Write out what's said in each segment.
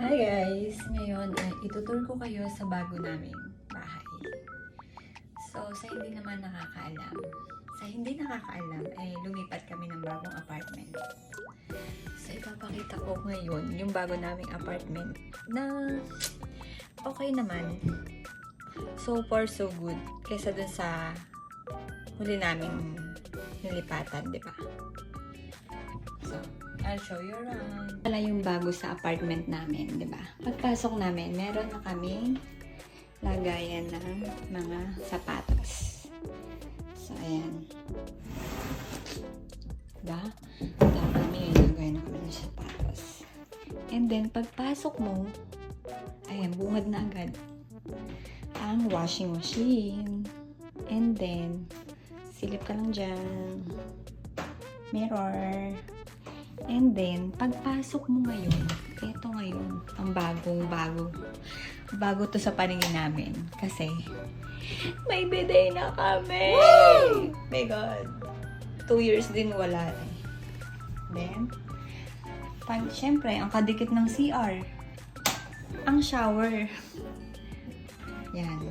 Hi guys! Ngayon ay itutur ko kayo sa bago naming bahay. So, sa hindi nakakaalam ay lumipat kami ng bagong apartment. So, ipapakita ko ngayon yung bago naming apartment na okay naman. So far, so good. Kesa dun sa huli naming nilipatan, di ba? So, I'll show you around. Wala yung bago sa apartment namin, di ba? Pagpasok namin, meron na kaming lagayan ng mga sapatos. So, ayan. Diba? Dami yung lagayan na kami ng sapatos. And then, pagpasok mo, ayan, bungad na agad ang washing machine. And then, silip ka lang dyan. Mirror. And then, pagpasok mo ngayon, ito ngayon, ang bagong-bago. Bago to sa paningin namin. Kasi, may bidet na kami! Woo! My God! 2 years din wala eh. Then, syempre, ang kadikit ng CR. Ang shower. Yan.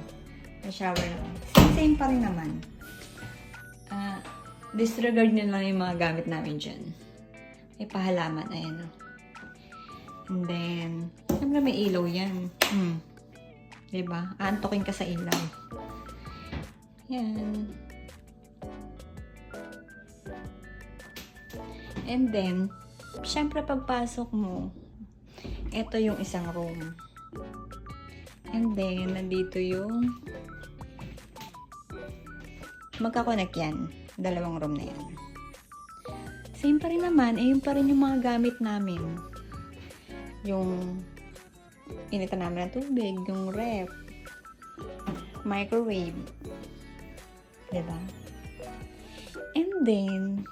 May shower lang. Same pa rin naman. Disregard nyo lang yung mga gamit namin dyan. May pahalaman, ayan o. And then, siyempre may ilaw yan. Diba? Aantokin ka sa ilaw. Yan. And then, siyempre pagpasok mo, ito yung isang room. And then, nandito yung magkakonect yan. Dalawang room na yan. Same pa rin naman, yun pa rin yung mga gamit namin. Yung initan namin ng tubig, yung ref, microwave. Diba? And then,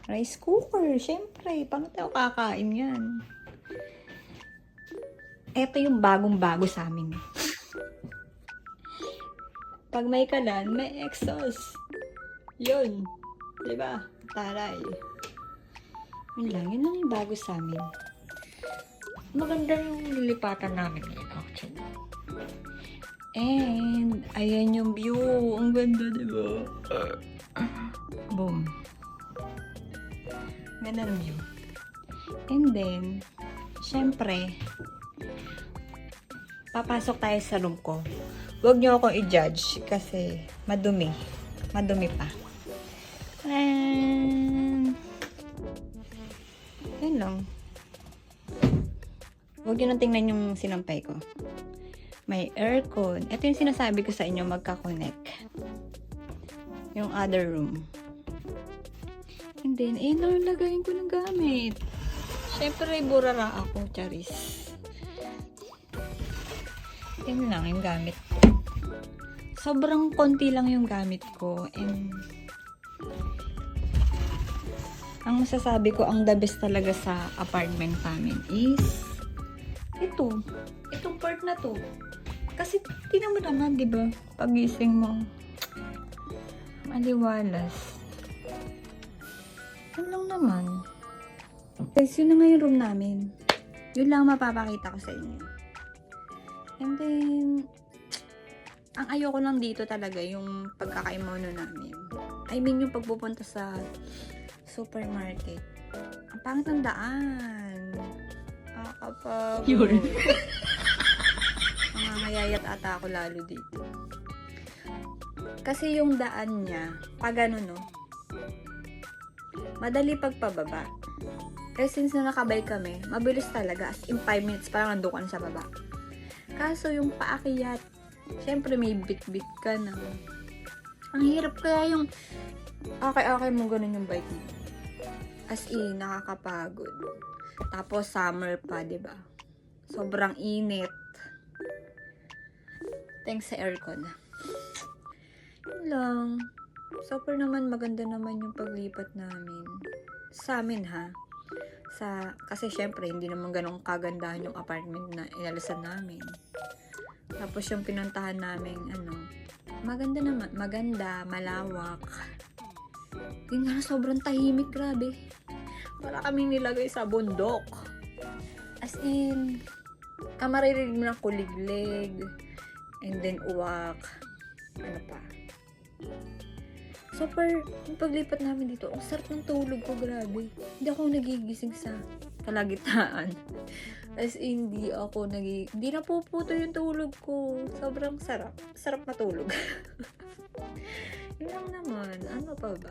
rice cooker. Siyempre, paano tayo kakain yan? Ito yung bagong-bago sa amin. Pag may kalan, may exhaust. Yun. Diba? Taray. Yun lang yung bago sa amin. Maganda yung lilipatan namin ngayon, actually. And, ayan yung view. Ang ganda, diba? Boom. Ganda ng view. And then, syempre, papasok tayo sa room ko. Huwag niyo akong i-judge kasi madumi. Madumi pa. And, yun lang. Huwag nyo nang tingnan yung sinampay ko. May aircon. Ito yung sinasabi ko sa inyo, magka-connect. Yung other room. And then, lagayin ko ng gamit. Siyempre, burara ako, charis. Yun lang yung gamit ko. Sobrang konti lang yung gamit ko. And, ang masasabi ko, ang the best talaga sa apartment namin is itong part na to. Kasi, tinan mo naman, di ba? Pagising mo, maliwalas. Yun lang naman. Guys, yun na nga yung room namin. Yun lang mapapakita ko sa inyo. And then, ang ayoko lang dito talaga, yung pagkakaimono namin. I mean, yung pagpupunta sa supermarket. Ang pangit ng daan. Kapag yun. Mangangayayat ata ako lalo dito. Kasi yung daan niya, pag ano no, madali pagpababa. Kasi since na nakabay kami, mabilis talaga. As in 5 minutes, parang nandun ka na sa baba. Kaso yung paakyat, syempre may bit-bit ka na. Ang hirap kaya yung akay-akay mo ganun yung bike mo. As in, nakakapagod. Tapos, summer pa, diba? Sobrang init. Thanks sa aircon. Yun lang. Super naman, maganda naman yung paglipat namin. Sa amin, ha? Kasi, syempre, hindi naman ganun kagandahan yung apartment na inalisan namin. Tapos, yung pinuntahan namin, maganda naman. Maganda, malawak. Yun nga, sobrang tahimik, grabe. Para kaming nilagay sa bundok. As As in, maririnig mo ng kuliglig, and then uwak, ano pa. Super, yung paglipat namin dito, ang sarap ng tulog ko, grabe. Hindi ako nagigising sa kalagitnaan. As in, hindi napuputo yung tulog ko. Sobrang sarap. Sarap matulog. Yun lang naman. Ano pa ba?